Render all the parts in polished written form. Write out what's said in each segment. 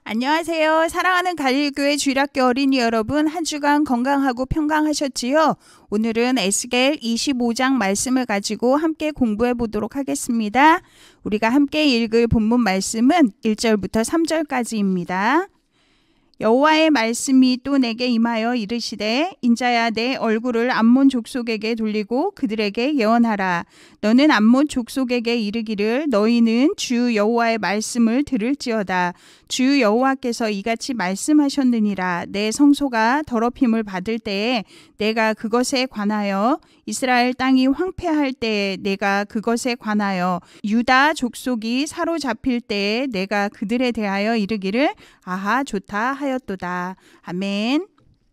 안녕하세요. 사랑하는 갈릴교회 주일학교 어린이 여러분, 한 주간 건강하고 평강하셨지요? 오늘은 에스겔 25장 말씀을 가지고 함께 공부해 보도록 하겠습니다. 우리가 함께 읽을 본문 말씀은 1절부터 3절까지입니다. 여호와의 말씀이 또 내게 임하여 이르시되 인자야 내 얼굴을 암몬 족속에게 돌리고 그들에게 예언하라. 너는 암몬 족속에게 이르기를 너희는 주 여호와의 말씀을 들을지어다. 주 여호와께서 이같이 말씀하셨느니라. 내 성소가 더럽힘을 받을 때에 내가 그것에 관하여 이스라엘 땅이 황폐할 때에 내가 그것에 관하여 유다 족속이 사로잡힐 때에 내가 그들에 대하여 이르기를 아하 좋다 하였도다. 아멘.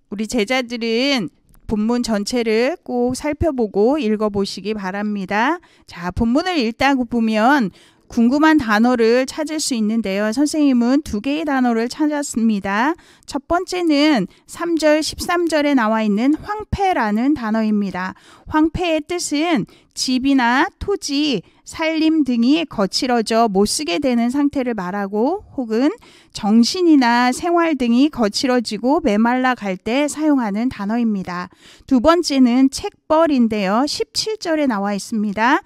우리 제자들은 본문 전체를 꼭 살펴보고 읽어보시기 바랍니다. 자, 본문을 읽다 보면 궁금한 단어를 찾을 수 있는데요. 선생님은 두 개의 단어를 찾았습니다. 첫 번째는 3절, 13절에 나와 있는 황폐라는 단어입니다. 황폐의 뜻은 집이나 토지, 살림 등이 거칠어져 못쓰게 되는 상태를 말하고 혹은 정신이나 생활 등이 거칠어지고 메말라 갈 때 사용하는 단어입니다. 두 번째는 책벌인데요. 17절에 나와 있습니다.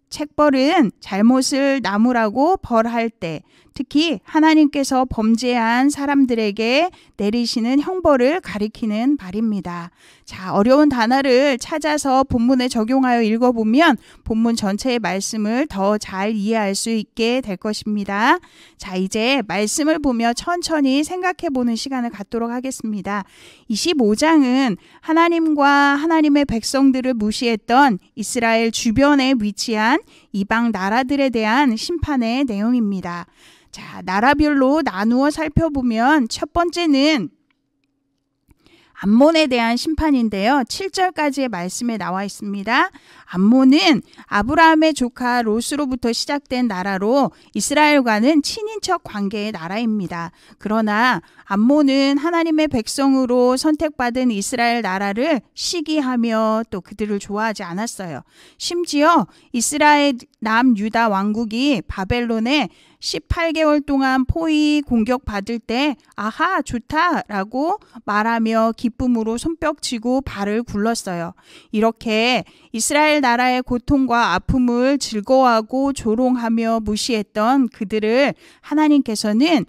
책벌은 잘못을 나무라고 벌할 때, 특히 하나님께서 범죄한 사람들에게 내리시는 형벌을 가리키는 말입니다. 자, 어려운 단어를 찾아서 본문에 적용하여 읽어보면 본문 전체의 말씀을 더 잘 이해할 수 있게 될 것입니다. 자, 이제 말씀을 보며 천천히 생각해보는 시간을 갖도록 하겠습니다. 25장은 하나님과 하나님의 백성들을 무시했던 이스라엘 주변에 위치한 이방 나라들에 대한 심판의 내용입니다. 자, 나라별로 나누어 살펴보면 첫 번째는 암몬에 대한 심판인데요. 7절까지의 말씀에 나와 있습니다. 암몬은 아브라함의 조카 롯으로부터 시작된 나라로 이스라엘과는 친인척 관계의 나라입니다. 그러나 암몬은 하나님의 백성으로 선택받은 이스라엘 나라를 시기하며 또 그들을 좋아하지 않았어요. 심지어 이스라엘 남유다 왕국이 바벨론에 18개월 동안 포위 공격받을 때 아하 좋다라고 말하며 기쁨으로 손뼉치고 발을 굴렀어요. 이렇게 이스라엘 나라의 고통과 아픔을 즐거워하고 조롱하며 무시했던 그들을 하나님께서는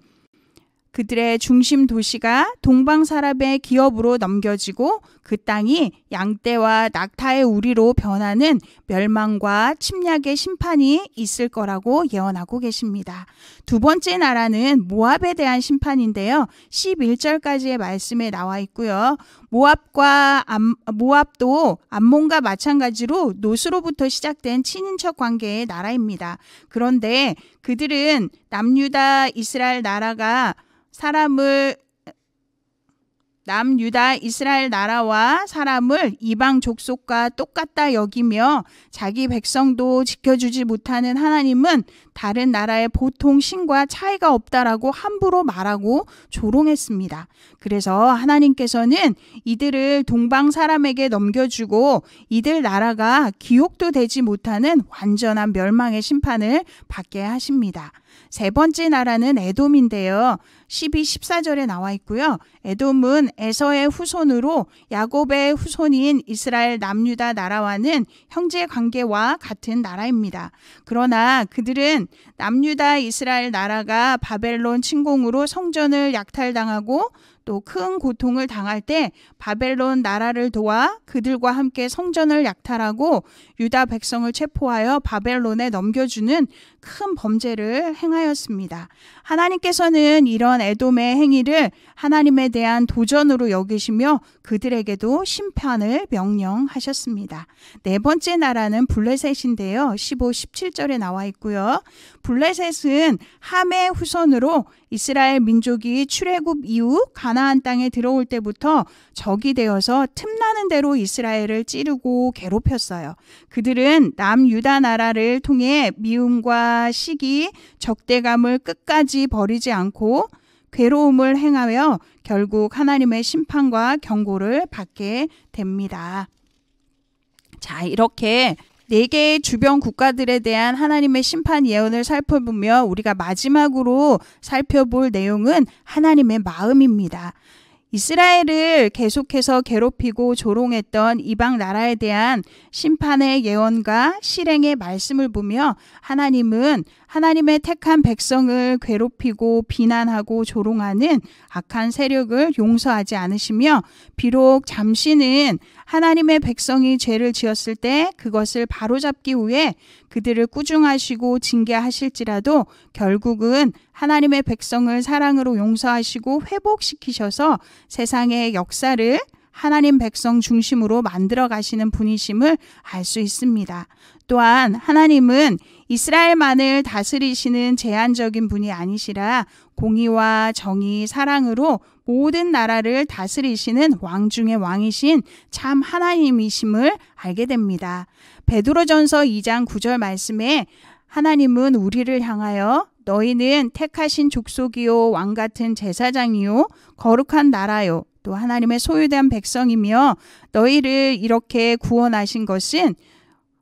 그들의 중심 도시가 동방 사람의 기업으로 넘겨지고 그 땅이 양떼와 낙타의 우리로 변하는 멸망과 침략의 심판이 있을 거라고 예언하고 계십니다. 두 번째 나라는 모압에 대한 심판인데요. 11절까지의 말씀에 나와 있고요. 모압도 암몬과 마찬가지로 롯으로부터 시작된 친인척 관계의 나라입니다. 그런데 그들은 남유다 이스라엘 나라와 사람을 이방 족속과 똑같다 여기며 자기 백성도 지켜주지 못하는 하나님은 다른 나라의 보통 신과 차이가 없다라고 함부로 말하고 조롱했습니다. 그래서 하나님께서는 이들을 동방 사람에게 넘겨주고 이들 나라가 기옥도 되지 못하는 완전한 멸망의 심판을 받게 하십니다. 세 번째 나라는 에돔인데요. 12, 14절에 나와 있고요. 에돔은 에서의 후손으로 야곱의 후손인 이스라엘 남유다 나라와는 형제 관계와 같은 나라입니다. 그러나 그들은 남유다 이스라엘 나라가 바벨론 침공으로 성전을 약탈당하고 또 큰 고통을 당할 때 바벨론 나라를 도와 그들과 함께 성전을 약탈하고 유다 백성을 체포하여 바벨론에 넘겨주는 큰 범죄를 행하였습니다. 하나님께서는 이런 에돔의 행위를 하나님에 대한 도전으로 여기시며 그들에게도 심판을 명령하셨습니다. 네 번째 나라는 블레셋인데요. 15, 17절에 나와 있고요. 블레셋은 함의 후손으로 이스라엘 민족이 출애굽 이후 가나안 땅에 들어올 때부터 적이 되어서 틈나는 대로 이스라엘을 찌르고 괴롭혔어요. 그들은 남유다 나라를 통해 미움과 시기, 적대감을 끝까지 버리지 않고 괴로움을 행하여 결국 하나님의 심판과 경고를 받게 됩니다. 자, 이렇게 4개의 주변 국가들에 대한 하나님의 심판 예언을 살펴보며 우리가 마지막으로 살펴볼 내용은 하나님의 마음입니다. 이스라엘을 계속해서 괴롭히고 조롱했던 이방 나라에 대한 심판의 예언과 실행의 말씀을 보며 하나님은 하나님의 택한 백성을 괴롭히고 비난하고 조롱하는 악한 세력을 용서하지 않으시며 비록 잠시는 하나님의 백성이 죄를 지었을 때 그것을 바로잡기 위해 그들을 꾸중하시고 징계하실지라도 결국은 하나님의 백성을 사랑으로 용서하시고 회복시키셔서 세상의 역사를 하나님 백성 중심으로 만들어 가시는 분이심을 알 수 있습니다. 또한 하나님은 이스라엘만을 다스리시는 제한적인 분이 아니시라 공의와 정의, 사랑으로 모든 나라를 다스리시는 왕 중의 왕이신 참 하나님이심을 알게 됩니다. 베드로전서 2장 9절 말씀에 하나님은 우리를 향하여 너희는 택하신 족속이요 왕 같은 제사장이요 거룩한 나라요 또 하나님의 소유된 백성이며 너희를 이렇게 구원하신 것은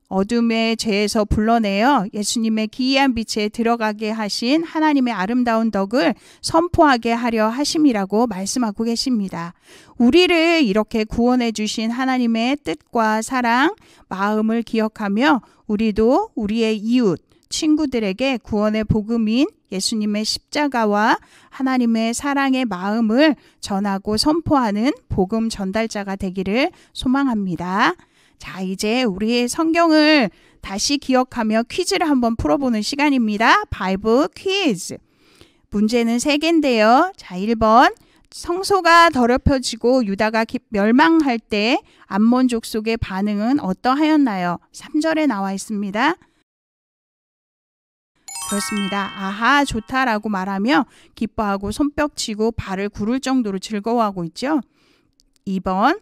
어둠의 죄에서 불러내어 예수님의 기이한 빛에 들어가게 하신 하나님의 아름다운 덕을 선포하게 하려 하심이라고 말씀하고 계십니다. 우리를 이렇게 구원해 주신 하나님의 뜻과 사랑, 마음을 기억하며 우리도 우리의 이웃, 친구들에게 구원의 복음인 예수님의 십자가와 하나님의 사랑의 마음을 전하고 선포하는 복음 전달자가 되기를 소망합니다. 자, 이제 우리 성경을 다시 기억하며 퀴즈를 한번 풀어보는 시간입니다. 바이블 퀴즈. 문제는 3개인데요. 자, 1번. 성소가 더럽혀지고 유다가 멸망할 때 암몬 족속의 반응은 어떠하였나요? 3절에 나와 있습니다. 그렇습니다. 아하, 좋다라고 말하며 기뻐하고 손뼉치고 발을 구를 정도로 즐거워하고 있죠. 2번.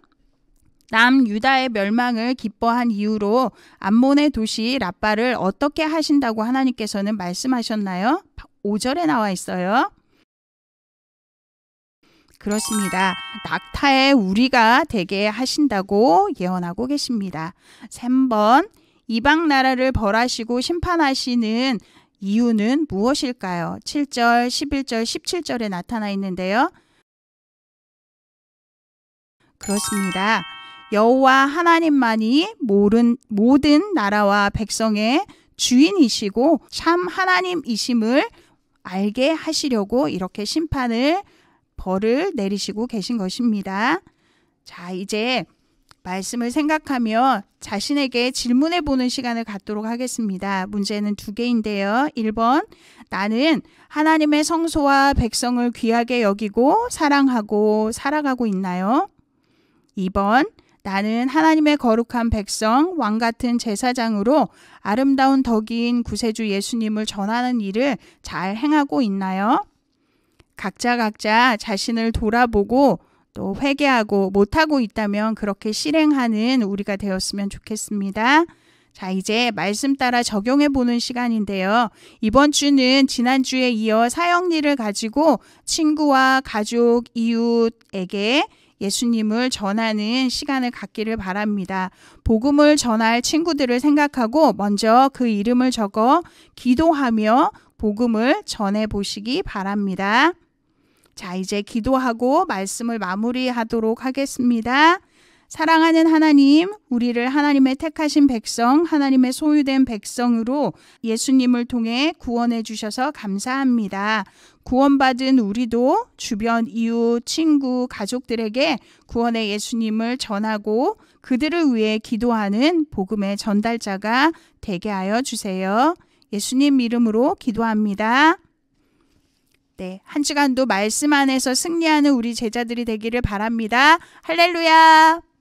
남유다의 멸망을 기뻐한 이유로 암몬의 도시 랍바를 어떻게 하신다고 하나님께서는 말씀하셨나요? 5절에 나와 있어요. 그렇습니다. 낙타의 우리가 되게 하신다고 예언하고 계십니다. 3번. 이방 나라를 벌하시고 심판하시는 이유는 무엇일까요? 7절, 11절, 17절에 나타나 있는데요. 그렇습니다. 여호와 하나님만이 모든 나라와 백성의 주인이시고 참 하나님이심을 알게 하시려고 이렇게 벌을 내리시고 계신 것입니다. 자, 이제 말씀을 생각하며 자신에게 질문해 보는 시간을 갖도록 하겠습니다. 문제는 2개인데요. 1번, 나는 하나님의 성소와 백성을 귀하게 여기고 사랑하고 살아가고 있나요? 2번, 나는 하나님의 거룩한 백성, 왕 같은 제사장으로 아름다운 덕인 구세주 예수님을 전하는 일을 잘 행하고 있나요? 각자 자신을 돌아보고 또 회개하고 못하고 있다면 그렇게 실행하는 우리가 되었으면 좋겠습니다. 자, 이제 말씀 따라 적용해 보는 시간인데요. 이번 주는 지난주에 이어 사형리를 가지고 친구와 가족, 이웃에게 예수님을 전하는 시간을 갖기를 바랍니다. 복음을 전할 친구들을 생각하고 먼저 그 이름을 적어 기도하며 복음을 전해 보시기 바랍니다. 자, 이제 기도하고 말씀을 마무리하도록 하겠습니다. 사랑하는 하나님, 우리를 하나님의 택하신 백성, 하나님의 소유된 백성으로 예수님을 통해 구원해 주셔서 감사합니다. 구원받은 우리도 주변 이웃, 친구, 가족들에게 구원의 예수님을 전하고 그들을 위해 기도하는 복음의 전달자가 되게 하여 주세요. 예수님 이름으로 기도합니다. 네, 한 주간도 말씀 안에서 승리하는 우리 제자들이 되기를 바랍니다. 할렐루야!